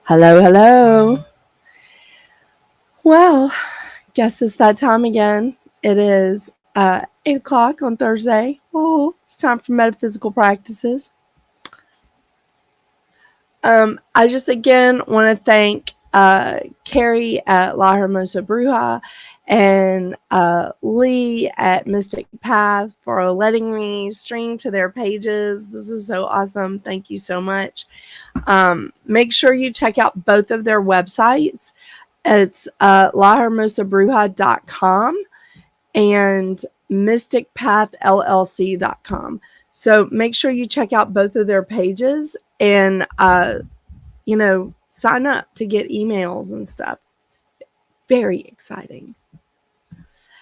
Hello, hello. Well, guess it's that time again. It is 8 o'clock on Thursday. Oh, it's time for metaphysical practices. I just again want to thank Carrie at La Hermosa Bruja and Lee at Mystic Path for letting me stream to their pages. This is so awesome. Thank you so much. Make sure you check out both of their websites. It's lahermosabruja.com and mysticpathllc.com. So make sure you check out both of their pages and, sign up to get emails and stuff. Very exciting.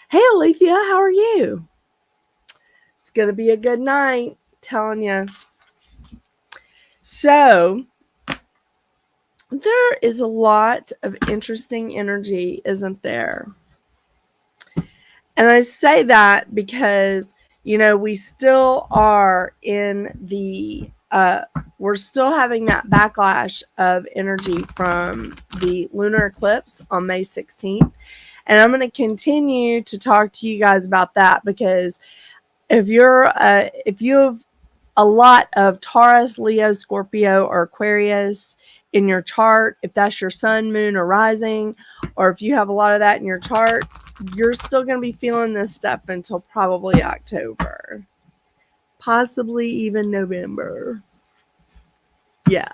Hey, Alethea, how are you? It's going to be a good night, telling you. So, there is a lot of interesting energy, isn't there? And I say that because, we still are in we're still having that backlash of energy from the lunar eclipse on May 16th. And I'm going to continue to talk to you guys about that because if you have a lot of Taurus, Leo, Scorpio, or Aquarius in your chart, if that's your sun, moon, or rising, or if you have a lot of that in your chart, you're still going to be feeling this stuff until probably October, possibly even November. Yeah.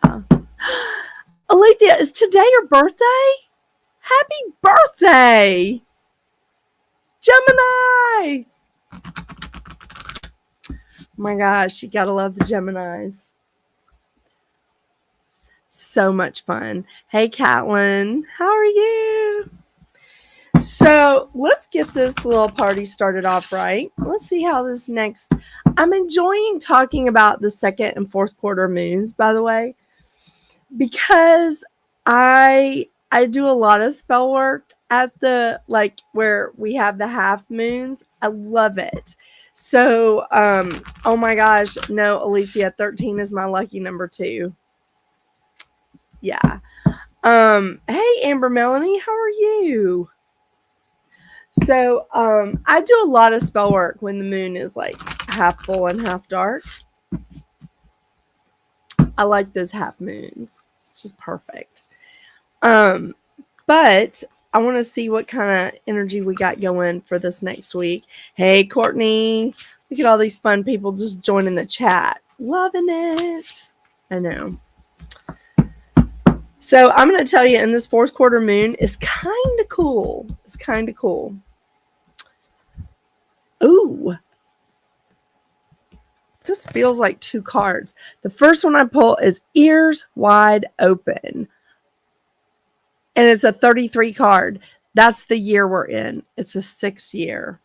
Alethea, is today your birthday? Happy birthday! Gemini! Oh my gosh, you gotta love the Geminis. So much fun. Hey, Catlin, how are you? So let's get this little party started off right. Let's see how this next. I'm enjoying talking about the second and fourth quarter moons, by the way, because I do a lot of spell work at the where we have the half moons. I love it. So, oh my gosh, no, Alethea, 13 is my lucky number too. Yeah. Hey, Amber Melanie, how are you? So, I do a lot of spell work when the moon is like half full and half dark. I like those half moons. It's just perfect. But I want to see what kind of energy we got going for this next week. Hey, Courtney, look at all these fun people just joining the chat. Loving it. I know. So I'm going to tell you, in this fourth quarter moon is kind of cool. It's kind of cool. Ooh. This feels like two cards. The first one I pull is Ears Wide Open. And it's a 33 card. That's the year we're in. It's a 6th year.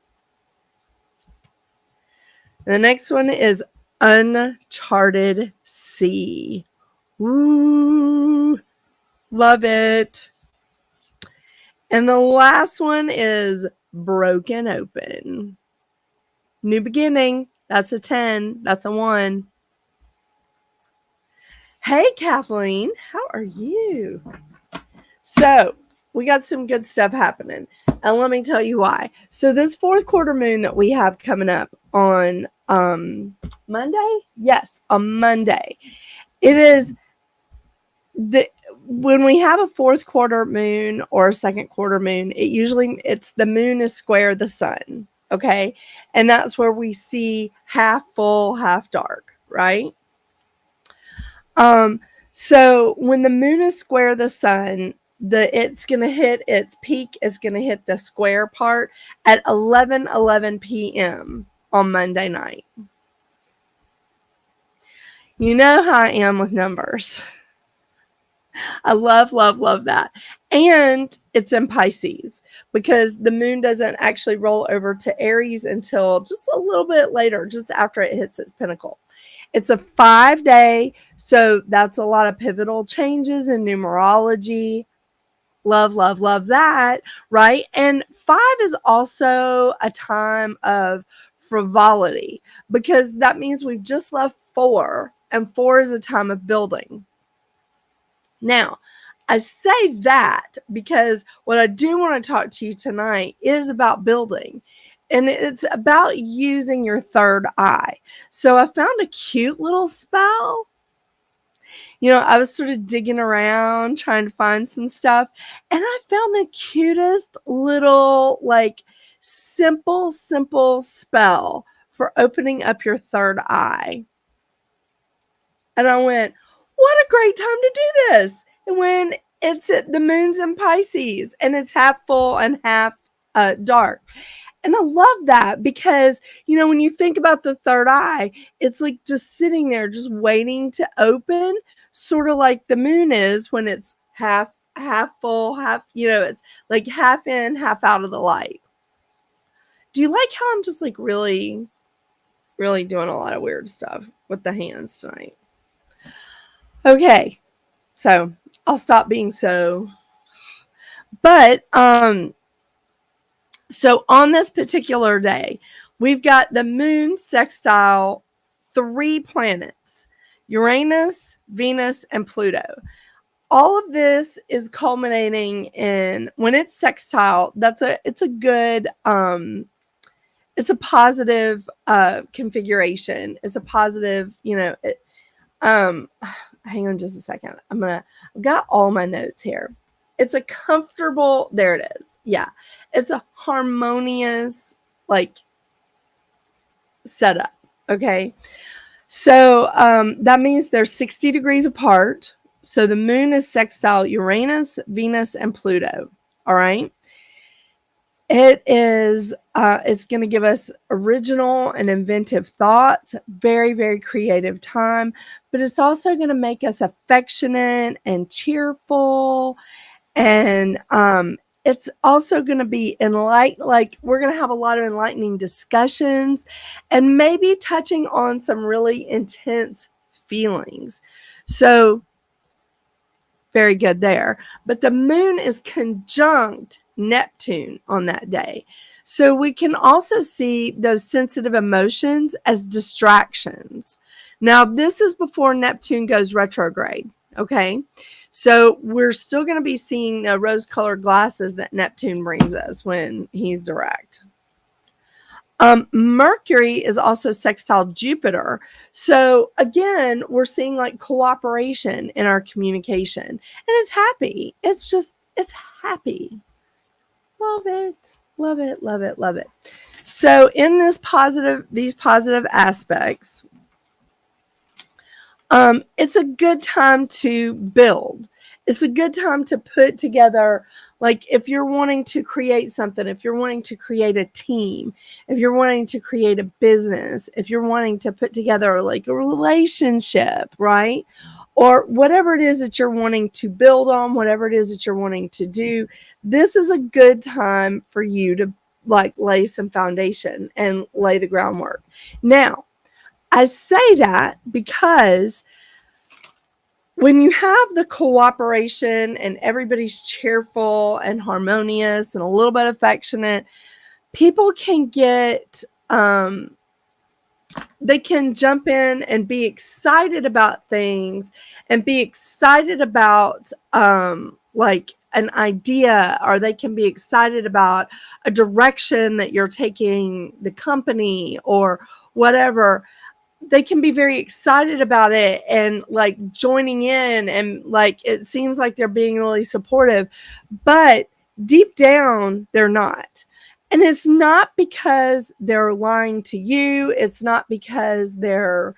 And the next one is Uncharted Sea. Woo! Love it. And the last one is Broken Open. New beginning. That's a 10. That's a 1. Hey, Kathleen. How are you? So, we got some good stuff happening. And let me tell you why. So, this fourth quarter moon that we have coming up on Monday? Yes, on Monday. It is when we have a fourth quarter moon or a second quarter moon, it's the moon is square the sun. Okay. And that's where we see half full, half dark, right? So when the moon is square the sun, it's going to hit its peak is going to hit the square part at 11:11 p.m. on Monday night. You know how I am with numbers. I love, love, love that. And it's in Pisces because the moon doesn't actually roll over to Aries until just a little bit later, just after it hits its pinnacle. It's a 5-day, so that's a lot of pivotal changes in numerology. Love, love, love that, right? And 5 is also a time of frivolity because that means we've just left 4, and 4 is a time of building. Now, I say that because what I do want to talk to you tonight is about building. And it's about using your third eye. So I found a cute little spell. I was sort of digging around trying to find some stuff. And I found the cutest little, simple spell for opening up your third eye. And I went, what a great time to do this. And when the moon's in Pisces and it's half full and half dark. And I love that because, when you think about the third eye, it's like just sitting there, just waiting to open, sort of like the moon is when it's half full, half, it's like half in, half out of the light. Do you like how I'm just like really, really doing a lot of weird stuff with the hands tonight? Okay, so I'll stop being so. But so on this particular day, we've got the moon sextile 3 planets: Uranus, Venus, and Pluto. All of this is culminating in, when it's sextile, it's a good it's a positive configuration. It's a positive, hang on just a second. I've got all my notes here. It's a comfortable, there it is. Yeah. It's a harmonious, setup. Okay. So that means they're 60 degrees apart. So the moon is sextile Uranus, Venus, and Pluto. All right. It's going to give us original and inventive thoughts, very, very creative time, but it's also going to make us affectionate and cheerful. And it's also going to be we're going to have a lot of enlightening discussions and maybe touching on some really intense feelings. So very good there. But the moon is conjunct Neptune on that day. So we can also see those sensitive emotions as distractions. Now, this is before Neptune goes retrograde, okay? So we're still going to be seeing the rose-colored glasses that Neptune brings us when he's direct. Mercury is also sextile Jupiter. So again, we're seeing cooperation in our communication. And it's happy. It's happy. Love it. Love it, love it, love it. So in these positive aspects, it's a good time to build. It's a good time to put together, if you're wanting to create something, if you're wanting to create a team, if you're wanting to create a business, if you're wanting to put together a relationship, right? Or whatever it is that you're wanting to build on, whatever it is that you're wanting to do, this is a good time for you to lay some foundation and lay the groundwork. Now, I say that because when you have the cooperation and everybody's cheerful and harmonious and a little bit affectionate, people can get, they can jump in and be excited about things and be excited about an idea, or they can be excited about a direction that you're taking the company or whatever. They can be very excited about it and joining in, and it seems like they're being really supportive, but deep down they're not. And it's not because they're lying to you. It's not because they're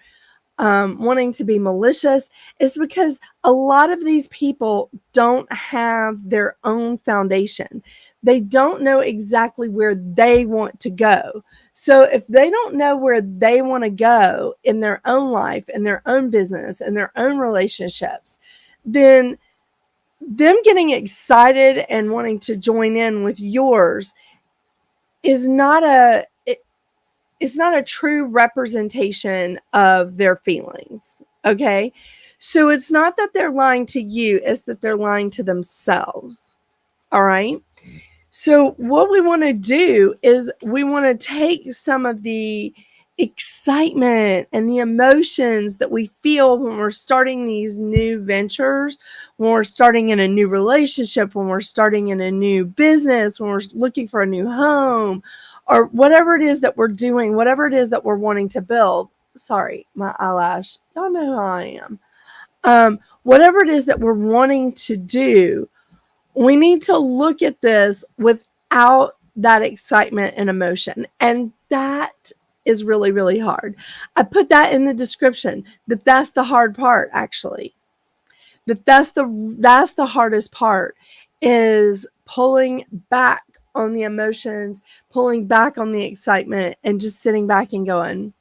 wanting to be malicious. It's because a lot of these people don't have their own foundation. They don't know exactly where they want to go. So if they don't know where they want to go in their own life, in their own business, in their own relationships, then them getting excited and wanting to join in with yours is not a true representation of their feelings. Okay. So it's not that they're lying to you, it's that they're lying to themselves. All right. So what we want to do is we want to take some of the excitement and the emotions that we feel when we're starting these new ventures, when we're starting in a new relationship, when we're starting in a new business, when we're looking for a new home, or whatever it is that we're doing, whatever it is that we're wanting to build. Sorry, my eyelash. Y'all know who I am. Whatever it is that we're wanting to do, we need to look at this without that excitement and emotion. And that is really, really hard. I put that in the description, that's the hard part, actually. That's the hardest part, is pulling back on the emotions, pulling back on the excitement, and just sitting back and going,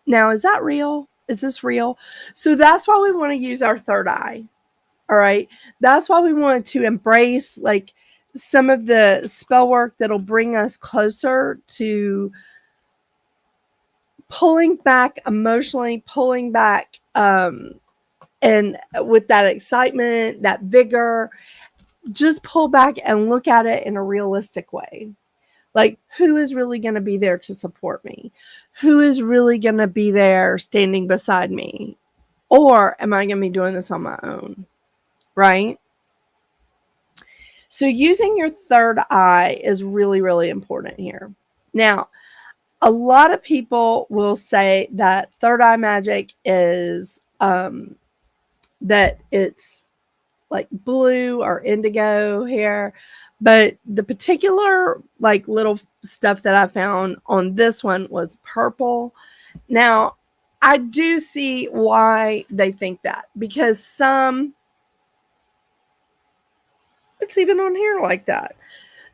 now, is that real? Is this real? So that's why we want to use our third eye. All right. That's why we want to embrace like some of the spell work that'll bring us closer to pulling back emotionally, pulling back, and with that excitement, that vigor, just pull back and look at it in a realistic way. Like, who is really going to be there to support me? Who is really going to be there standing beside me? Or am I going to be doing this on my own? Right? So using your third eye is really, really important here. Now, a lot of people will say that third eye magic is that it's like blue or indigo here. But the particular like little stuff that I found on this one was purple. Now, I do see why they think that, because it's even on here like that.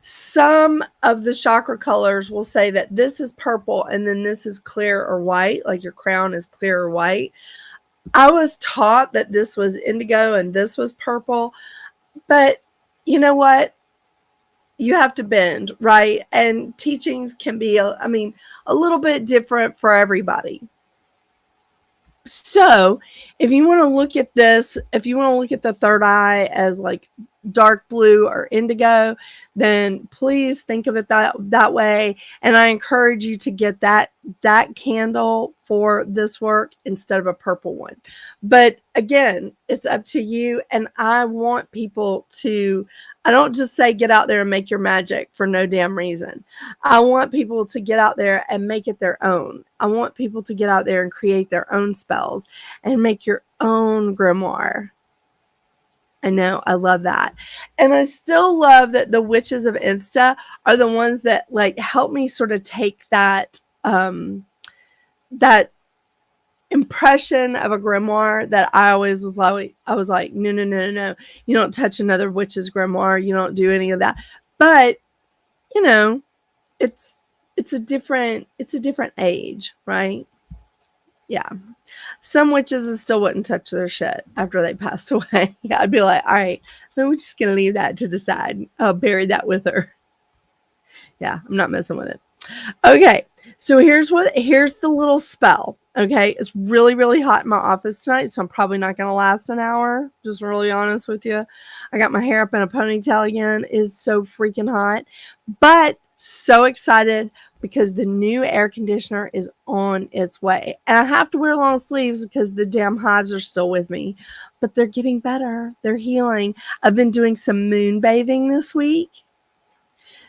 Some of the chakra colors will say that this is purple and then this is clear or white, like your crown is clear or white. I was taught that this was indigo and this was purple, but you know what? You have to bend, right? And teachings can be, a little bit different for everybody. So if you want to look at this, if you want to look at the third eye as like dark blue or indigo, then please think of it that way. And I encourage you to get that candle for this work instead of a purple one. But again, it's up to you. And I want people to, I don't just say get out there and make your magic for no damn reason. I want people to get out there and make it their own. I want people to get out there and create their own spells and make your own grimoire. I know, I love that. And I still love that the witches of Insta are the ones that like help me sort of take that that impression of a grimoire that I always was like, no. You don't touch another witch's grimoire. You don't do any of that. But, you know, it's a different age, right? Yeah. Some witches still wouldn't touch their shit after they passed away. I'd be like, all right, then we're just going to leave that to the side. I'll bury that with her. Yeah, I'm not messing with it. Okay, so here's the little spell. Okay, it's really, really hot in my office tonight, so I'm probably not going to last an hour. Just really honest with you. I got my hair up in a ponytail again. It is so freaking hot. But so excited because the new air conditioner is on its way. And I have to wear long sleeves because the damn hives are still with me. But they're getting better. They're healing. I've been doing some moon bathing this week.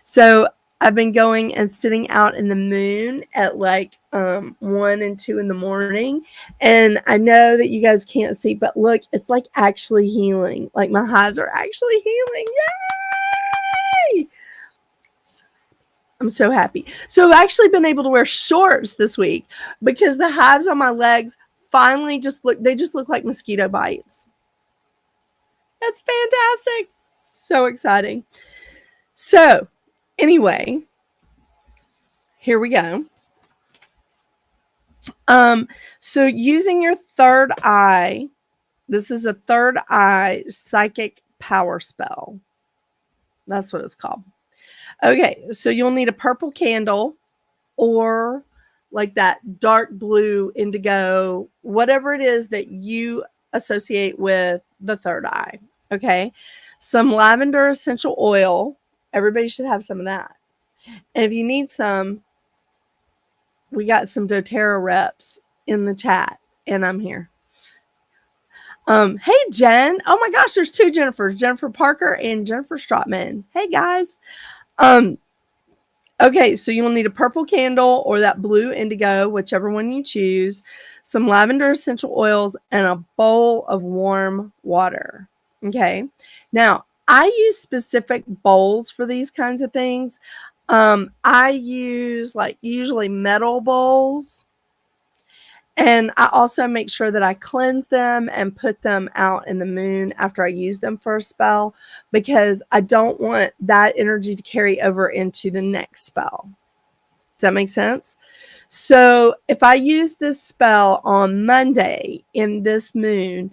So I've been going and sitting out in the moon at like 1 and 2 in the morning. And I know that you guys can't see, but look, it's like actually healing. Like my hives are actually healing. Yay! I'm so happy. So I've actually been able to wear shorts this week because the hives on my legs finally just look like mosquito bites. That's fantastic. So exciting. So anyway, here we go. So using your third eye, this is a third eye psychic power spell. That's what it's called. Okay, so you'll need a purple candle or like that dark blue, indigo, whatever it is that you associate with the third eye. Okay, some lavender essential oil. Everybody should have some of that. And if you need some, we got some doTERRA reps in the chat, and I'm here. Hey, Jen. Oh my gosh, there's two Jennifers, Jennifer Parker and Jennifer Strotman. Hey, guys. Okay, so you'll need a purple candle or that blue indigo, whichever one you choose, some lavender essential oils, and a bowl of warm water. Okay. Now, I use specific bowls for these kinds of things. I use like usually metal bowls. And I also make sure that I cleanse them and put them out in the moon after I use them for a spell, because I don't want that energy to carry over into the next spell. Does that make sense? So if I use this spell on Monday in this moon,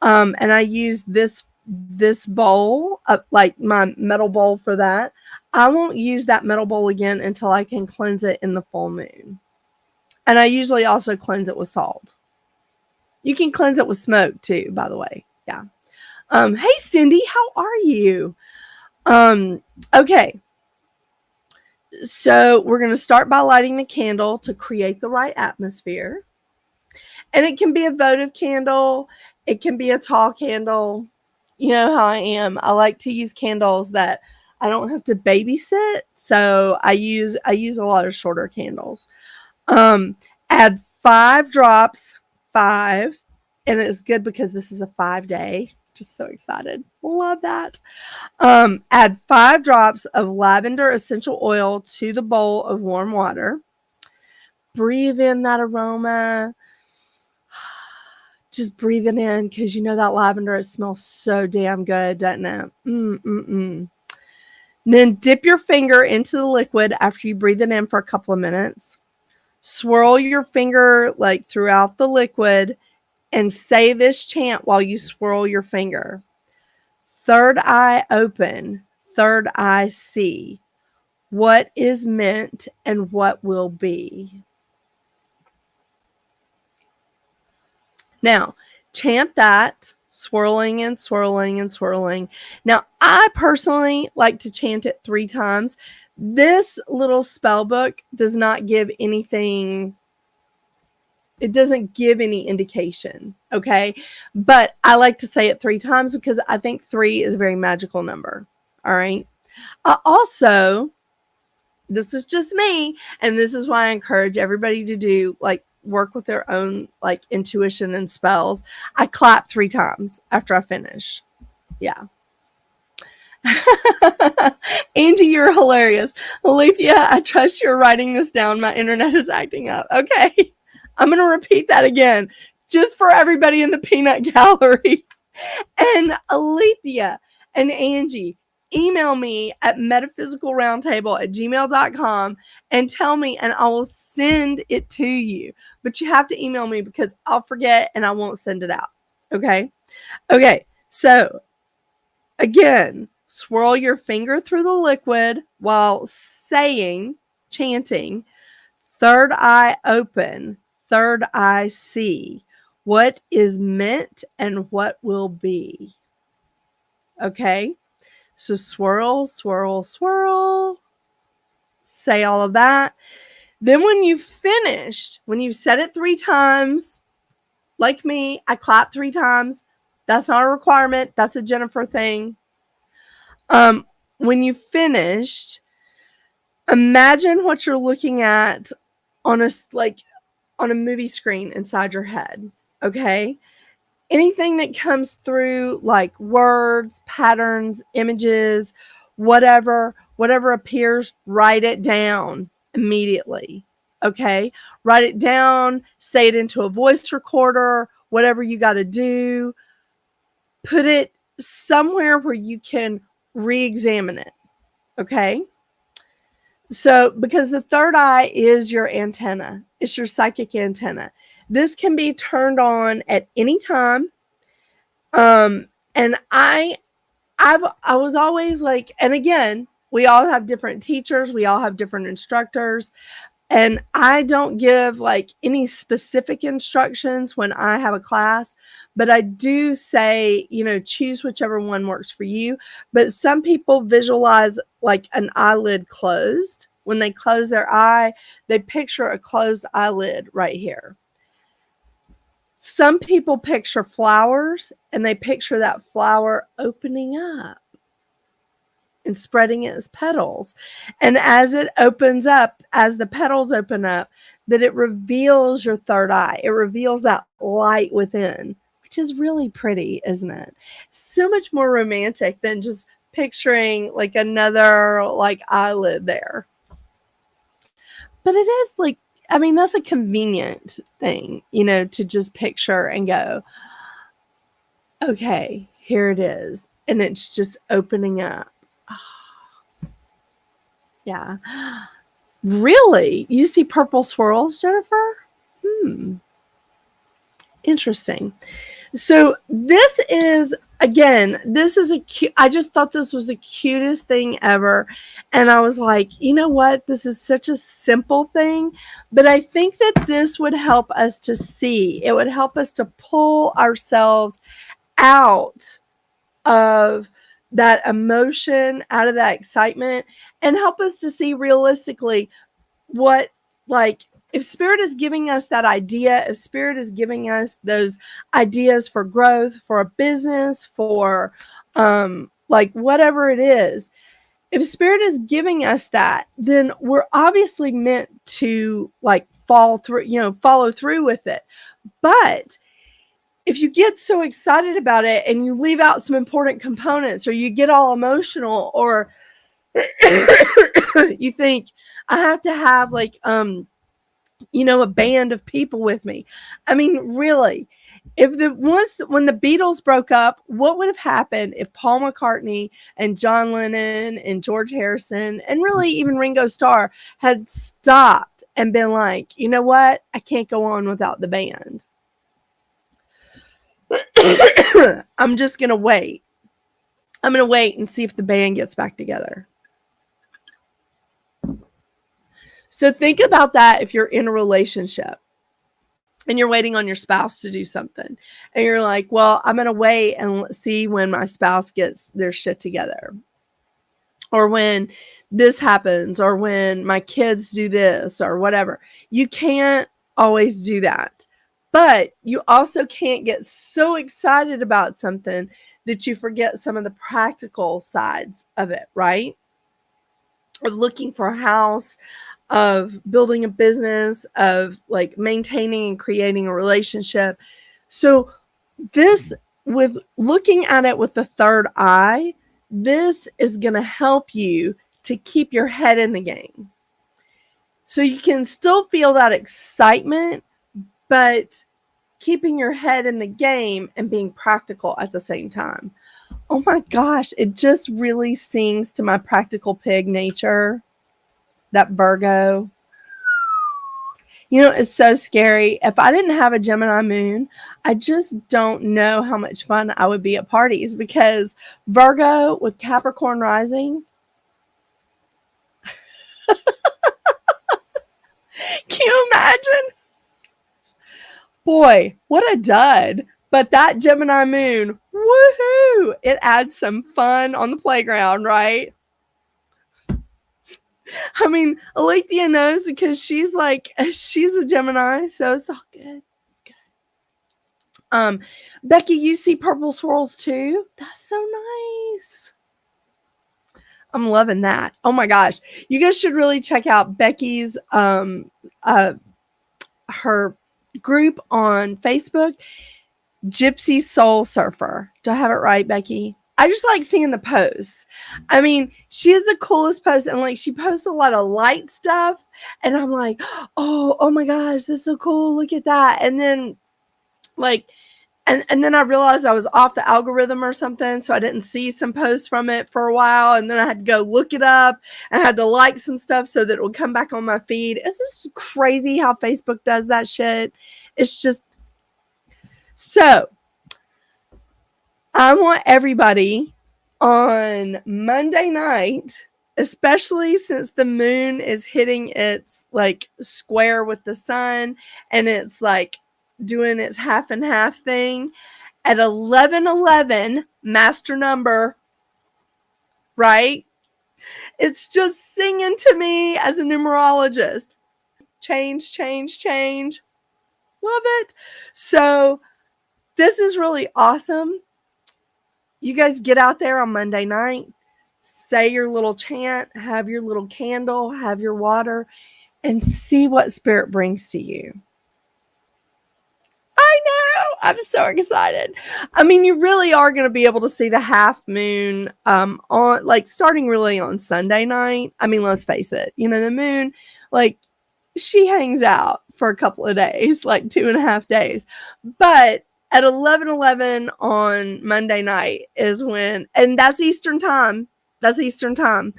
and I use this bowl, like my metal bowl for that, I won't use that metal bowl again until I can cleanse it in the full moon. And I usually also cleanse it with salt. You can cleanse it with smoke too, by the way. Yeah. Hey, Cindy, how are you? Okay. So we're going to start by lighting the candle to create the right atmosphere. And it can be a votive candle. It can be a tall candle. You know how I am. I like to use candles that I don't have to babysit. So I use a lot of shorter candles. Add 5 drops, 5, and it's good because this is a 5-day. Just so excited. Love that. Add 5 drops of lavender essential oil to the bowl of warm water. Breathe in that aroma. Just breathe it in, because you know that lavender, it smells so damn good, doesn't it? Then dip your finger into the liquid after you breathe it in for a couple of minutes. Swirl your finger like throughout the liquid and say this chant while you swirl your finger. Third eye open, third eye see. What is meant and what will be. Now, chant that, swirling and swirling and swirling. Now, I personally like to chant it 3 times. This little spell book does not give anything. It doesn't give any indication, okay? But I like to say it 3 times because I think 3 is a very magical number, all right? Also, this is just me, and this is why I encourage everybody to do, like, work with their own, like, intuition and spells. I clap 3 times after I finish. Yeah. Angie, you're hilarious. Alethea, I trust you're writing this down. My internet is acting up. Okay. I'm going to repeat that again, just for everybody in the peanut gallery. And Alethea and Angie, email me at metaphysicalroundtable@gmail.com and tell me, and I will send it to you. But you have to email me because I'll forget and I won't send it out. Okay? Okay. So, again, swirl your finger through the liquid while chanting, third eye open, third eye see. What is meant and what will be. Okay? So swirl, swirl, swirl. Say all of that. Then when you've finished, when you've said it 3 times, like me, I clap 3 times. That's not a requirement. That's a Jennifer thing. When you finished, imagine what you're looking at on a movie screen inside your head. Okay? Anything that comes through, like words, patterns, images, whatever appears, write it down immediately. Okay? Write it down, say it into a voice recorder, whatever you got to do. Put it somewhere where you can re-examine it. Okay? So, because the third eye is your antenna, it's your psychic antenna. This can be turned on at any time. And I was always like, and again, we all have different teachers, we all have different instructors, and I don't give like any specific instructions when I have a class, but I do say, choose whichever one works for you. But some people visualize like an eyelid closed when they close their eye, they picture a closed eyelid right here. Some people picture flowers, and they picture that flower opening up and spreading its petals. And as it opens up, as the petals open up, that it reveals your third eye. It reveals that light within, which is really pretty, isn't it? So much more romantic than just picturing like another like eyelid there. But it is like, I mean, that's a convenient thing, you know, to just picture and go, okay, here it is. And it's just opening up. Yeah. Really? You see purple swirls, Jennifer? Interesting. So this is, again, this is a cute, I just thought this was the cutest thing ever. And I was like, you know what? This is such a simple thing, but I think that this would help us to see. It would help us to pull ourselves out of that emotion, out of that excitement, and help us to see realistically what, like, if Spirit is giving us that idea, if Spirit is giving us those ideas for growth, for a business, for like whatever it is, if Spirit is giving us that, then we're obviously meant to like follow through with it. But if you get so excited about it and you leave out some important components, or you get all emotional, or you think I have to have like a band of people with me. I mean, really, when the Beatles broke up, what would have happened if Paul McCartney and John Lennon and George Harrison and really even Ringo Starr had stopped and been like, you know what? I can't go on without the band. I'm just going to wait. I'm going to wait and see if the band gets back together. So think about that if you're in a relationship and you're waiting on your spouse to do something. And you're like, well, I'm going to wait and see when my spouse gets their shit together. Or when this happens, or when my kids do this, or whatever. You can't always do that. But you also can't get so excited about something that you forget some of the practical sides of it, right? Of looking for a house, of building a business, of like maintaining and creating a relationship. So this, with looking at it with the third eye, this is going to help you to keep your head in the game. So you can still feel that excitement, but keeping your head in the game and being practical at the same time. Oh my gosh, it just really sings to my practical pig nature, that Virgo. You know, it's so scary. If I didn't have a Gemini moon, I just don't know how much fun I would be at parties, because Virgo with Capricorn rising. Can you imagine? Boy, what a dud. But that Gemini moon, woohoo! It adds some fun on the playground, right? I mean, Alethea knows because she's a Gemini, so it's all good. It's good. Becky, you see purple swirls too? That's so nice. I'm loving that. Oh my gosh. You guys should really check out Becky's her group on Facebook, Gypsy Soul Surfer. Do I have it right, Becky? I just like seeing the posts. I mean, she is the coolest post, and like she posts a lot of light stuff, and I'm like, oh my gosh, this is so cool. Look at that. And then like, and then I realized I was off the algorithm or something, so I didn't see some posts from it for a while, and then I had to go look it up and I had to like some stuff so that it would come back on my feed. It's just crazy how Facebook does that shit. It's just so. I want everybody on Monday night, especially since the moon is hitting its like square with the sun and it's like doing its half and half thing at 11:11 master number, right? It's just singing to me as a numerologist. Change, change, change. Love it. So this is really awesome. You guys get out there on Monday night, say your little chant, have your little candle, have your water, and see what spirit brings to you. I know. I'm so excited. I mean, you really are going to be able to see the half moon on like starting really on Sunday night. I mean, let's face it, the moon, like she hangs out for a couple of days, like 2.5 days. But at 11:11 on Monday night is when, and that's Eastern time. That's Eastern time.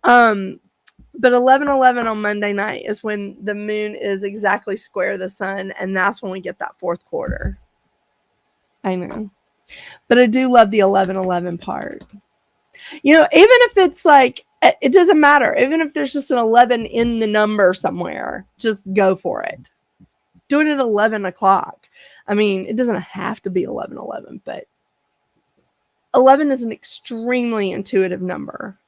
But 11:11 on Monday night is when the moon is exactly square the sun, and that's when we get that fourth quarter. I know. But I do love the 11:11 part. Even if it's like, it doesn't matter. Even if there's just an 11 in the number somewhere, just go for it. Do it at 11 o'clock. I mean, it doesn't have to be 11:11, but 11 is an extremely intuitive number.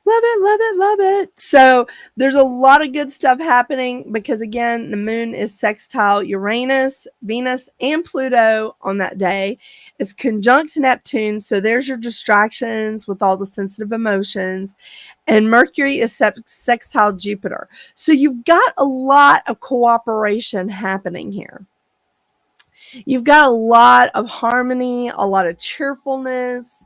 Love it, love it, love it. So there's a lot of good stuff happening because, again, the moon is sextile Uranus, Venus, and Pluto on that day. It's conjunct Neptune, so there's your distractions with all the sensitive emotions. And Mercury is sextile Jupiter. So you've got a lot of cooperation happening here. You've got a lot of harmony, a lot of cheerfulness,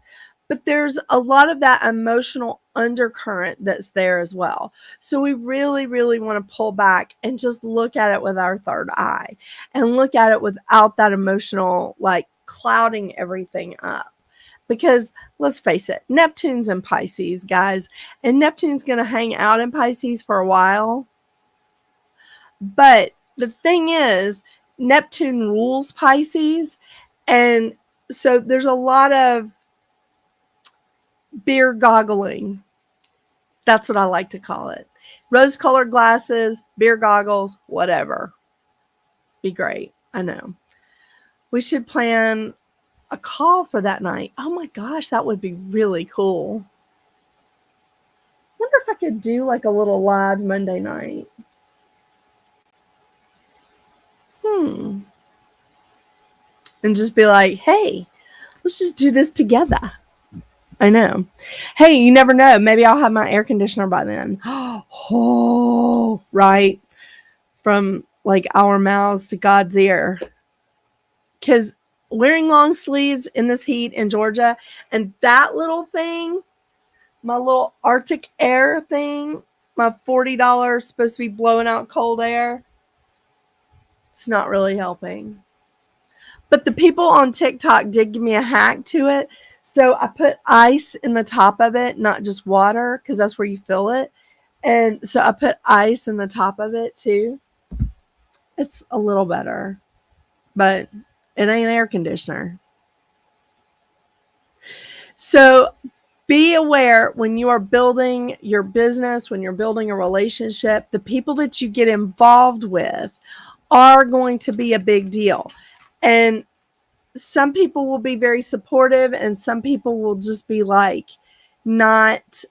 but there's a lot of that emotional undercurrent that's there as well. So we really, really want to pull back and just look at it with our third eye and look at it without that emotional, like clouding everything up. Because let's face it, Neptune's in Pisces, guys, and Neptune's going to hang out in Pisces for a while. But the thing is, Neptune rules Pisces, and so there's a lot of beer goggling. That's what I like to call it. Rose-colored glasses, beer goggles, whatever. Be great. I know. We should plan a call for that night. Oh my gosh, that would be really cool. Wonder if I could do like a little live Monday night. And just be like, hey, let's just do this together. I know. Hey, you never know. Maybe I'll have my air conditioner by then. Oh, right. From like our mouths to God's ear. Because wearing long sleeves in this heat in Georgia, and that little thing, my little Arctic air thing, my $40 supposed to be blowing out cold air, it's not really helping. But the people on TikTok did give me a hack to it. So I put ice in the top of it, not just water, because that's where you fill it. And so I put ice in the top of it too. It's a little better, but it ain't air conditioner. So be aware when you are building your business, when you're building a relationship, the people that you get involved with are going to be a big deal. And some people will be very supportive and some people will just be like not,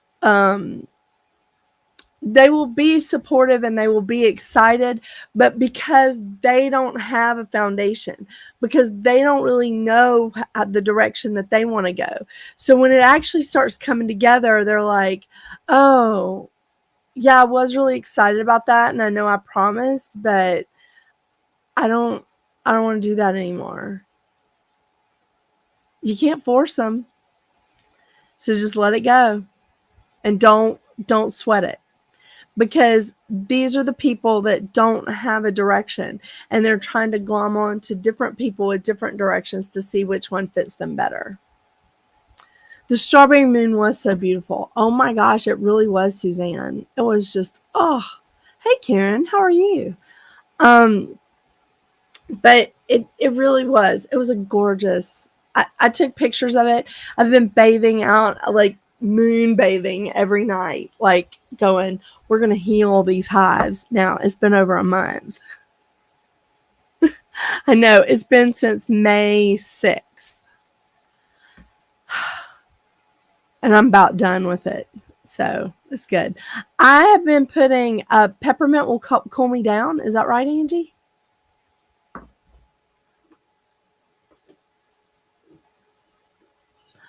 they will be supportive and they will be excited, but because they don't have a foundation, because they don't really know the direction that they want to go. So when it actually starts coming together, they're like, oh, yeah, I was really excited about that. And I know I promised, but I don't want to do that anymore. You can't force them. So just let it go and don't sweat it, because these are the people that don't have a direction and they're trying to glom on to different people with different directions to see which one fits them better. The strawberry moon was so beautiful. Oh my gosh, it really was, Suzanne. It was just, oh, hey Karen, how are you? But it really was. It was a gorgeous. I took pictures of it. I've been bathing out, like moon bathing every night, like going, we're going to heal these hives. Now, it's been over a month. I know. It's been since May 6th. and I'm about done with it. So it's good. I have been putting peppermint will cool me down. Is that right, Angie?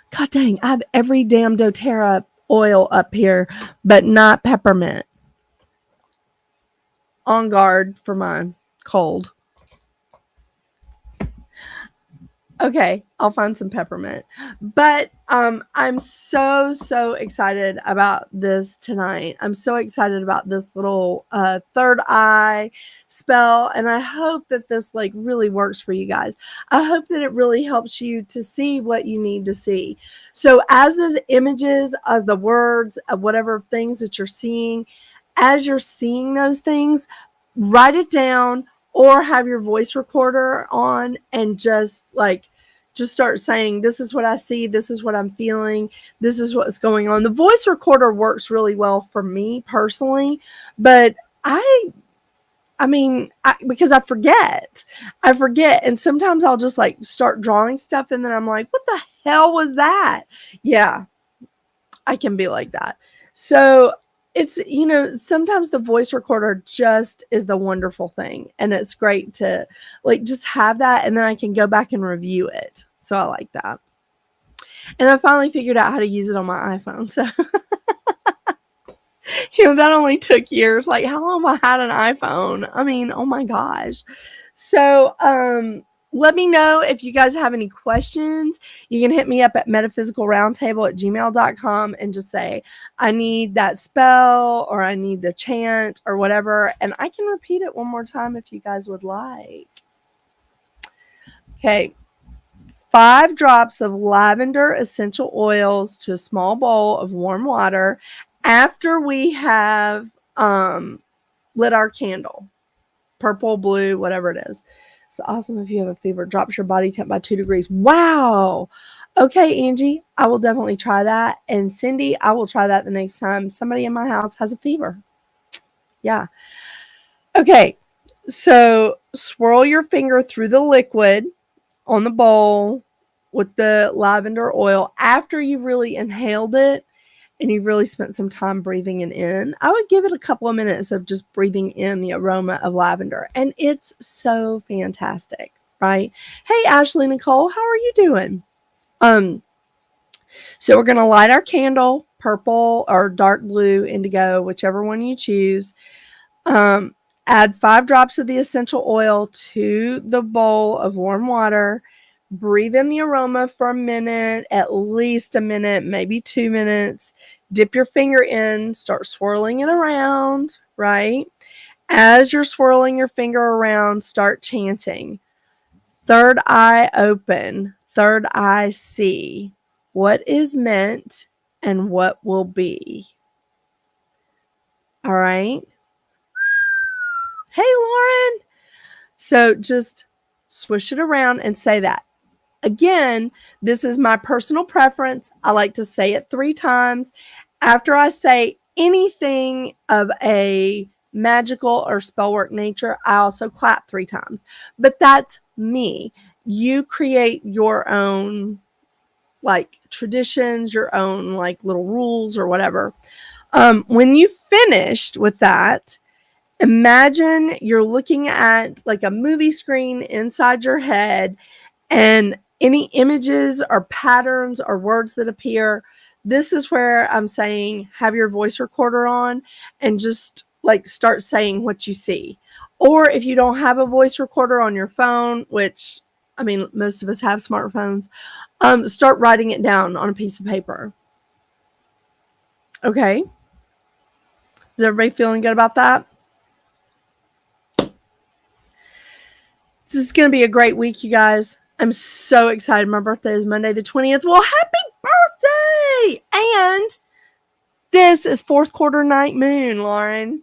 God dang, I have every damn doTERRA oil up here, but not peppermint. On guard for my cold. Okay, I'll find some peppermint. But I'm so excited about this tonight. I'm so excited about this little third eye spell, and I hope that this like really works for you guys. I hope that it really helps you to see what you need to see. So as those images, as the words of whatever things that you're seeing, as you're seeing those things, write it down or have your voice recorder on and just start saying, this is what I see, this is what I'm feeling, this is what's going on. The voice recorder works really well for me personally, but because I forget, and sometimes I'll just like start drawing stuff and then I'm like, what the hell was that? Yeah, I can be like that. So it's, sometimes the voice recorder just is the wonderful thing. And it's great to like just have that. And then I can go back and review it. So I like that. And I finally figured out how to use it on my iPhone. So, that only took years. Like, how long have I had an iPhone? I mean, oh my gosh. So, let me know if you guys have any questions. You can hit me up at metaphysicalroundtable@gmail.com and just say, I need that spell or I need the chant or whatever. And I can repeat it one more time if you guys would like. Okay. 5 drops of lavender essential oils to a small bowl of warm water after we have lit our candle. Purple, blue, whatever it is. It's awesome if you have a fever. Drops your body temp by 2 degrees. Wow. Okay, Angie, I will definitely try that. And Cindy, I will try that the next time somebody in my house has a fever. Yeah. Okay. So swirl your finger through the liquid on the bowl with the lavender oil after you've really inhaled it and you've really spent some time breathing it in. I would give it a couple of minutes of just breathing in the aroma of lavender. And it's so fantastic, right? Hey, Ashley Nicole, how are you doing? So we're going to light our candle, purple or dark blue, indigo, whichever one you choose. Add 5 drops of the essential oil to the bowl of warm water. Breathe in the aroma for a minute, at least a minute, maybe 2 minutes. Dip your finger in, start swirling it around, right? As you're swirling your finger around, start chanting. Third eye open, third eye see. What is meant and what will be. All right? Hey, Lauren. So just swish it around and say that. Again, this is my personal preference. I like to say it 3 times. After I say anything of a magical or spell work nature, I also clap 3 times. But that's me. You create your own like traditions, your own like little rules or whatever. When you finished with that, imagine you're looking at like a movie screen inside your head and any images or patterns or words that appear. This is where I'm saying have your voice recorder on and just like start saying what you see. Or if you don't have a voice recorder on your phone, which I mean, most of us have smartphones, start writing it down on a piece of paper. Okay. Is everybody feeling good about that? This is going to be a great week, you guys. I'm so excited. My birthday is Monday the 20th. Well, happy birthday! And this is 4th quarter night moon, Lauren.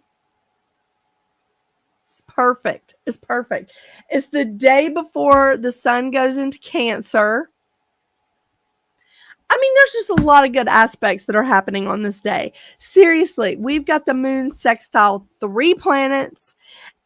It's perfect. It's perfect. It's the day before the sun goes into Cancer. I mean, there's just a lot of good aspects that are happening on this day. Seriously, we've got the moon sextile 3 planets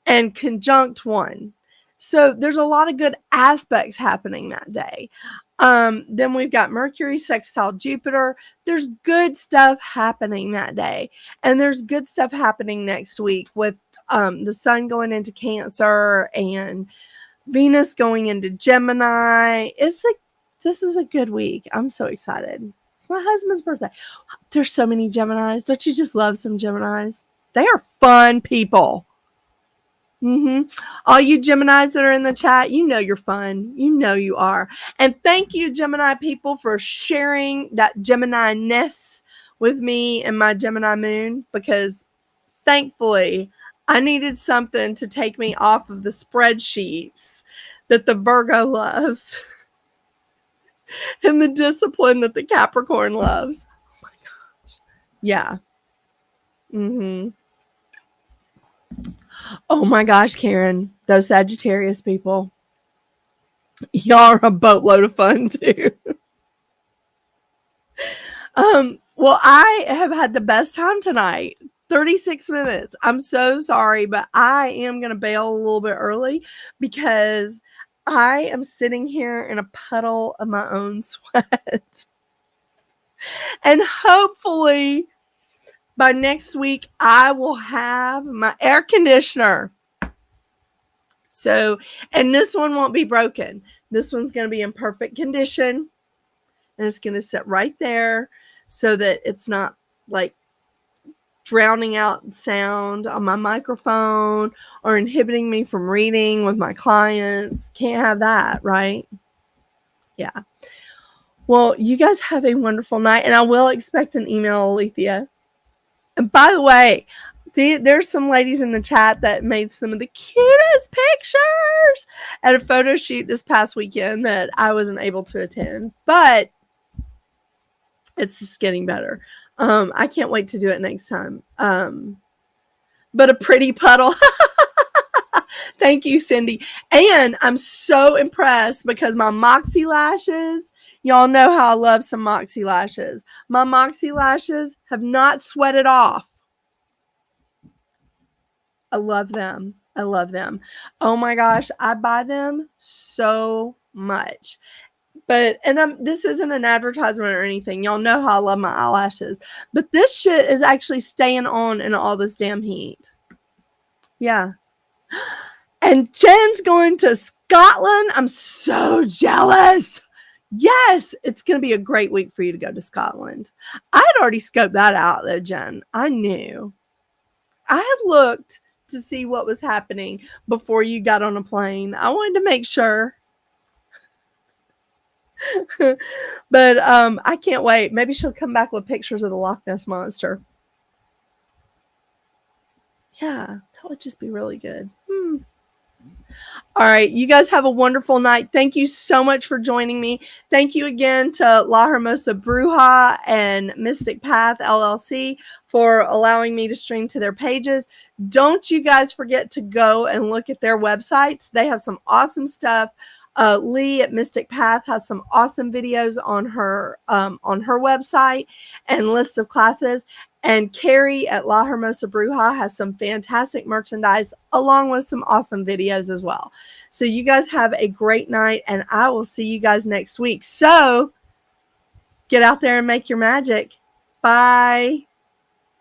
and conjunct 1. So there's a lot of good aspects happening that day. Then we've got Mercury sextile Jupiter. There's good stuff happening that day. And there's good stuff happening next week with the sun going into Cancer and Venus going into Gemini. This is a good week. I'm so excited. It's my husband's birthday. There's so many Geminis. Don't you just love some Geminis? They are fun people. All you Geminis that are in the chat, you know you're fun. You know you are. And thank you, Gemini people, for sharing that Gemini-ness with me and my Gemini moon, because thankfully I needed something to take me off of the spreadsheets that the Virgo loves and the discipline that the Capricorn loves. Oh my gosh. Yeah. Oh my gosh, Karen, those Sagittarius people, y'all are a boatload of fun too. Well, I have had the best time tonight. 36 minutes. I'm so sorry, but I am going to bail a little bit early because I am sitting here in a puddle of my own sweat. And hopefully by next week, I will have my air conditioner. So, and this one won't be broken. This one's going to be in perfect condition. And it's going to sit right there so that it's not like drowning out sound on my microphone or inhibiting me from reading with my clients. Can't have that, right? Yeah. Well, you guys have a wonderful night, and I will expect an email, Alethea. And by the way, there's some ladies in the chat that made some of the cutest pictures at a photo shoot this past weekend that I wasn't able to attend, but it's just getting better. I can't wait to do it next time. But a pretty puddle. Thank you, Cindy. And I'm so impressed because my Moxie lashes, y'all know how I love some Moxie lashes. My Moxie lashes have not sweated off. I love them. I love them. Oh my gosh, I buy them so much. But, and this isn't an advertisement or anything. Y'all know how I love my eyelashes. But this shit is actually staying on in all this damn heat. Yeah. And Jen's going to Scotland. I'm so jealous. Yes, it's going to be a great week for you to go to Scotland. I had already scoped that out, though, Jen. I knew. I had looked to see what was happening before you got on a plane. I wanted to make sure. But I can't wait. Maybe she'll come back with pictures of the Loch Ness Monster. Yeah, that would just be really good. All right, you guys have a wonderful night. Thank you so much for joining me. Thank you again to La Hermosa Bruja and Mystic Path LLC for allowing me to stream to their pages. Don't you guys forget to go and look at their websites. They have some awesome stuff. Lee at Mystic Path has some awesome videos on her website and lists of classes. And Carrie at La Hermosa Bruja has some fantastic merchandise along with some awesome videos as well. So you guys have a great night, and I will see you guys next week. So get out there and make your magic. Bye.